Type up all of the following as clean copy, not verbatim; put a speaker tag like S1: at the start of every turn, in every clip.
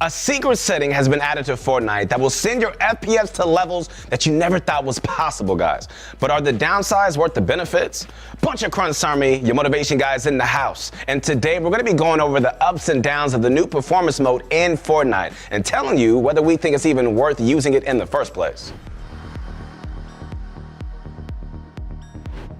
S1: A secret setting has been added to Fortnite that will send your FPS to levels that you never thought was possible, guys. But are the downsides worth the benefits? Bunch of Crunch Army, your motivation guys in the house. And today we're going to be going over the ups and downs of the new performance mode in Fortnite and telling you whether we think it's even worth using it in the first place.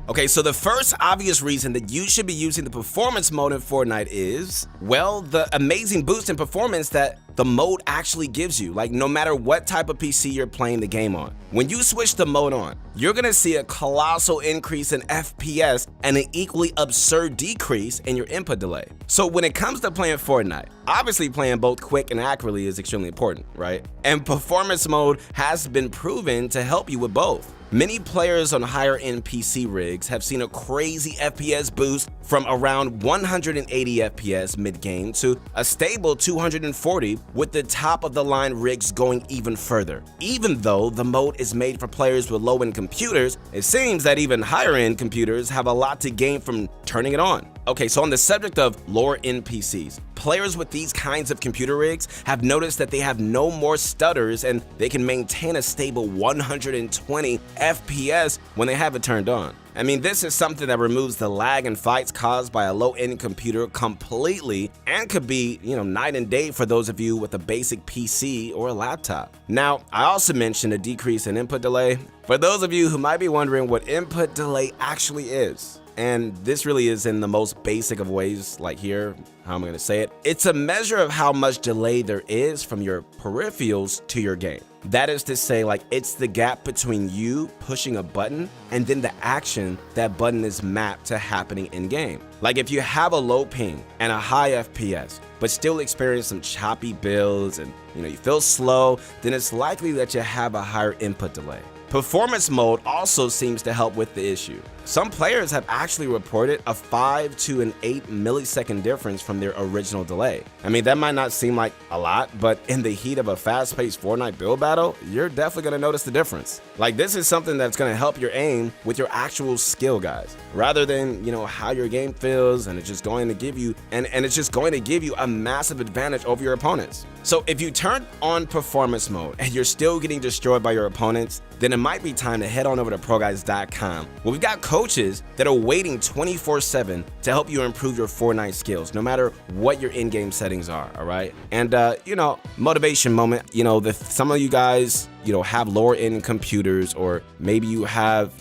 S2: Okay, so the first obvious reason that you should be using the performance mode in Fortnite is, well, the amazing boost in performance that the mode actually gives you. Like, no matter what type of PC you're playing the game on, when you switch the mode on, you're gonna see a colossal increase in FPS and an equally absurd decrease in your input delay. So when it comes to playing Fortnite, obviously playing both quick and accurately is extremely important, right? And performance mode has been proven to help you with both. Many players on higher end PC rigs have seen a crazy FPS boost from around 180 FPS mid-game to a stable 240, with the top of the line rigs going even further. Even though the mode is made for players with low-end computers, it seems that even higher-end computers have a lot to gain from turning it on. Okay, so on the subject of lower-end PCs, players with these kinds of computer rigs have noticed that they have no more stutters and they can maintain a stable 120 FPS when they have it turned on. I mean, this is something that removes the lag and fights caused by a low-end computer completely and could be, night and day for those of you with a basic PC or a laptop. Now, I also mentioned a decrease in input delay. For those of you who might be wondering what input delay actually is, and this really is in the most basic of ways, like here, how I'm gonna say it. It's a measure of how much delay there is from your peripherals to your game. That is to say, like, it's the gap between you pushing a button and then the action that button is mapped to happening in game. Like, if you have a low ping and a high FPS, but still experience some choppy builds and you feel slow, then it's likely that you have a higher input delay. Performance mode also seems to help with the issue. Some players have actually reported a 5 to an 8 millisecond difference from their original delay. I mean, that might not seem like a lot, but in the heat of a fast-paced Fortnite build battle, you're definitely gonna notice the difference. Like, this is something that's gonna help your aim with your actual skill, guys, rather than, how your game feels, and it's just going to give you, and it's just going to give you a massive advantage over your opponents. So if you turn on performance mode and you're still getting destroyed by your opponents, then it might be time to head on over to ProGuides.com, where we've got coaches that are waiting 24/7 to help you improve your Fortnite skills, no matter what your in-game settings are, all right? And, motivation moment, some of you guys, have lower end computers, or maybe you have,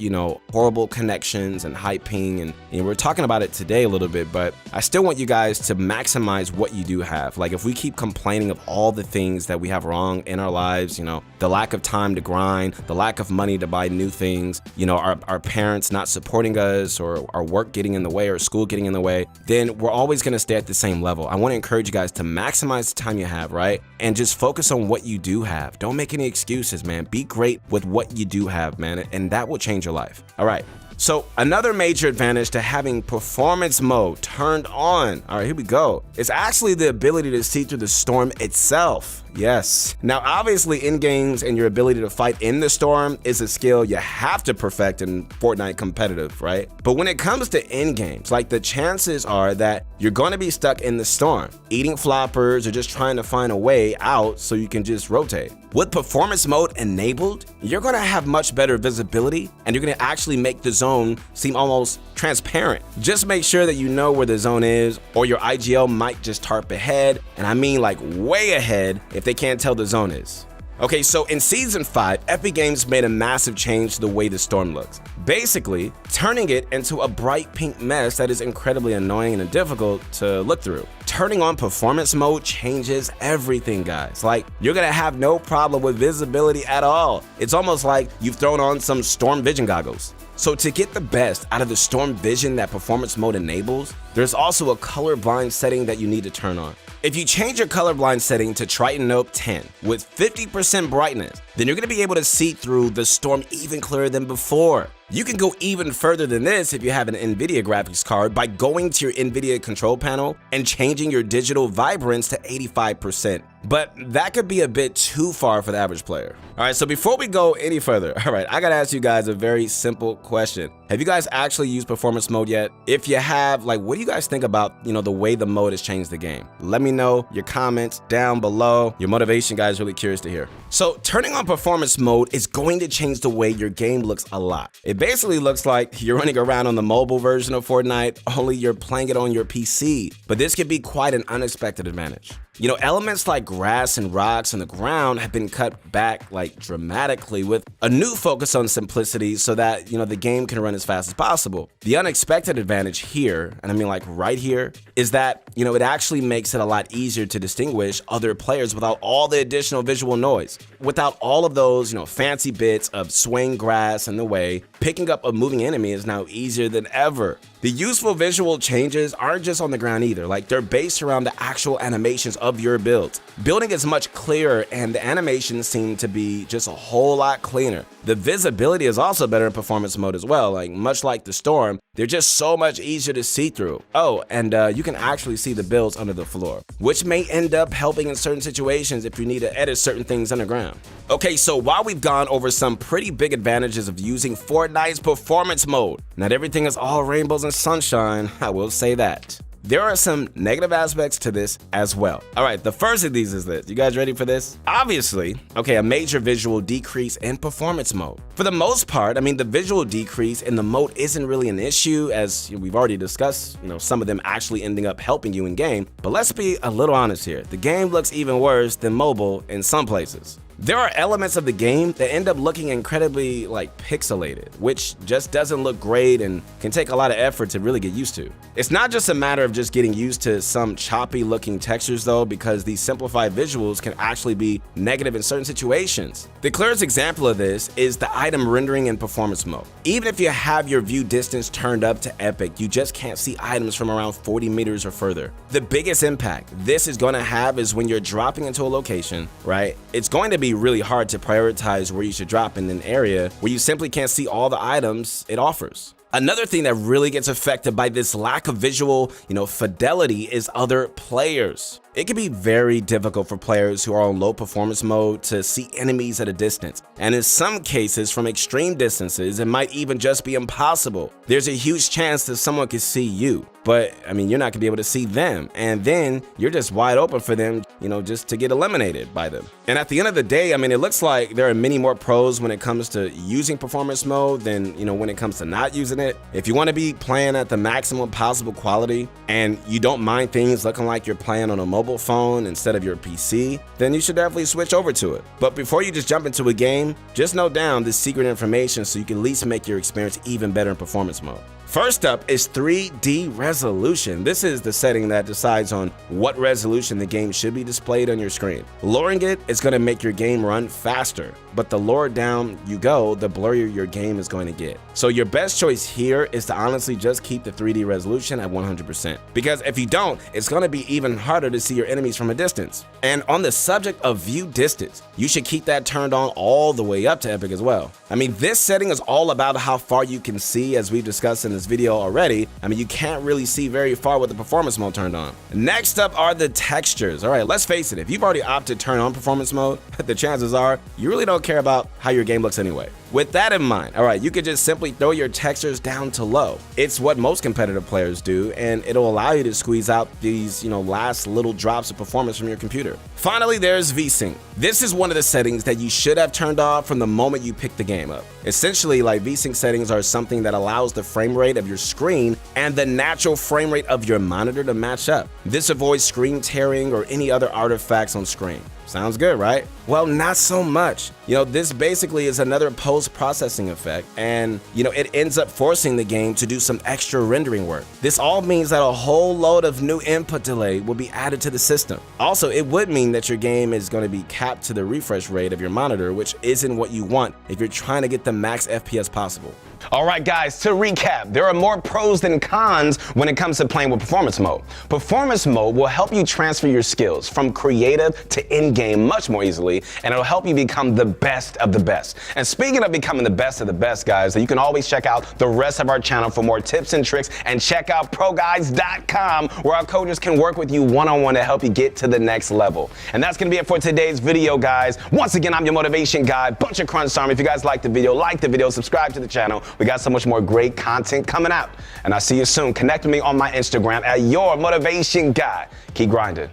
S2: horrible connections and high ping, and we're talking about it today a little bit, but I still want you guys to maximize what you do have. Like, if we keep complaining of all the things that we have wrong in our lives, the lack of time to grind, the lack of money to buy new things, our parents not supporting us, or our work getting in the way, or school getting in the way, then we're always going to stay at the same level. I want to encourage you guys to maximize the time you have, right? And just focus on what you do have. Don't make any excuses, man. Be great with what you do have, man, and that will change your life. All right. So another major advantage to having performance mode turned on, all right, here we go, is actually the ability to see through the storm itself. Yes. Now, obviously, in games and your ability to fight in the storm is a skill you have to perfect in Fortnite competitive, right? But when it comes to in games, like, the chances are that you're going to be stuck in the storm, eating floppers or just trying to find a way out so you can just rotate. With performance mode enabled, you're going to have much better visibility, and you're going to actually make the zone seem almost transparent. Just make sure that you know where the zone is, or your IGL might just tarp ahead, and I mean like way ahead if they can't tell the zone is. Okay, so in Season 5, Epic Games made a massive change to the way the storm looks, basically turning it into a bright pink mess that is incredibly annoying and difficult to look through. Turning on performance mode changes everything, guys. Like, you're gonna have no problem with visibility at all. It's almost like you've thrown on some storm vision goggles. So to get the best out of the storm vision that performance mode enables, there's also a colorblind setting that you need to turn on. If you change your colorblind setting to Triton Nope 10 with 50% brightness, then you're gonna be able to see through the storm even clearer than before. You can go even further than this if you have an NVIDIA graphics card by going to your NVIDIA control panel and changing your digital vibrance to 85%. But that could be a bit too far for the average player. All right, so before we go any further, all right, I gotta ask you guys a very simple question. Have you guys actually used performance mode yet? If you have, like, what do you guys think about, the way the mode has changed the game? Let me know your comments down below. Your motivation, guys, really curious to hear. So turning on performance mode is going to change the way your game looks a lot. It basically looks like you're running around on the mobile version of Fortnite, only you're playing it on your PC. But this could be quite an unexpected advantage. Elements like grass and rocks on the ground have been cut back like dramatically with a new focus on simplicity so that, the game can run as fast as possible. The unexpected advantage here, and I mean like right here, is that, it actually makes it a lot easier to distinguish other players without all the additional visual noise. Without all of those, fancy bits of swaying grass in the way, picking up a moving enemy is now easier than ever. The useful visual changes aren't just on the ground either, like they're based around the actual animations of your build. Building is much clearer and the animations seem to be just a whole lot cleaner. The visibility is also better in performance mode as well, like much like the storm, they're just so much easier to see through. Oh, and you can actually see the builds under the floor, which may end up helping in certain situations if you need to edit certain things underground. Okay, so while we've gone over some pretty big advantages of using Fortnite's performance mode, not everything is all rainbows and sunshine, I will say that. There are some negative aspects to this as well. All right, the first of these is this. You guys ready for this? Obviously, okay, a major visual decrease in performance mode. For the most part, the visual decrease in the mode isn't really an issue, as we've already discussed, some of them actually ending up helping you in game. But let's be a little honest here. The game looks even worse than mobile in some places. There are elements of the game that end up looking incredibly pixelated, which just doesn't look great and can take a lot of effort to really get used to. It's not just a matter of just getting used to some choppy looking textures though, because these simplified visuals can actually be negative in certain situations. The clearest example of this is the item rendering in performance mode. Even if you have your view distance turned up to epic, you just can't see items from around 40 meters or further. The biggest impact this is going to have is when you're dropping into a location, right? It's going to be really hard to prioritize where you should drop in an area where you simply can't see all the items it offers. Another thing that really gets affected by this lack of visual, fidelity is other players. It can be very difficult for players who are on low performance mode to see enemies at a distance. And in some cases, from extreme distances, it might even just be impossible. There's a huge chance that someone could see you, but you're not gonna be able to see them. And then you're just wide open for them, just to get eliminated by them. And at the end of the day, it looks like there are many more pros when it comes to using performance mode than, when it comes to not using it. If you wanna be playing at the maximum possible quality and you don't mind things looking like you're playing on a mobile phone instead of your PC, then you should definitely switch over to it. But before you just jump into a game, just note down this secret information so you can at least make your experience even better in performance mode. First up is 3D resolution. This is the setting that decides on what resolution the game should be displayed on your screen. Lowering it is going to make your game run faster, but the lower down you go, the blurrier your game is going to get. So your best choice here is to honestly just keep the 3D resolution at 100%. Because if you don't, it's going to be even harder to see your enemies from a distance. And on the subject of view distance, you should keep that turned on all the way up to epic as well. This setting is all about how far you can see, as we've discussed in this video already. You can't really see very far with the performance mode turned on. Next up are the textures. All right, let's face it, if you've already opted to turn on performance mode, the chances are you really don't care about how your game looks anyway. With that in mind, all right, you could just simply throw your textures down to low. It's what most competitive players do, and it'll allow you to squeeze out these, last little drops of performance from your computer. Finally, there's VSync. This is one of the settings that you should have turned off from the moment you pick the game up. Essentially, VSync settings are something that allows the frame rate of your screen and the natural frame rate of your monitor to match up. This avoids screen tearing or any other artifacts on screen. Sounds good, right? Well, not so much. This basically is another post-processing effect, and it ends up forcing the game to do some extra rendering work. This all means that a whole load of new input delay will be added to the system. Also, it would mean that your game is going to be capped to the refresh rate of your monitor, which isn't what you want if you're trying to get the max FPS possible.
S1: All right, guys, to recap, there are more pros than cons when it comes to playing with performance mode. Performance mode will help you transfer your skills from creative to in-game much more easily, and it'll help you become the best of the best. And speaking of becoming the best of the best, guys, you can always check out the rest of our channel for more tips and tricks, and check out ProGuides.com, where our coaches can work with you one-on-one to help you get to the next level. And that's going to be it for today's video, guys. Once again, I'm your motivation guy, Bunch of Crunch Army. If you guys like the video, subscribe to the channel. We got so much more great content coming out. And I'll see you soon. Connect with me on my Instagram at Your Motivation Guy. Keep grinding.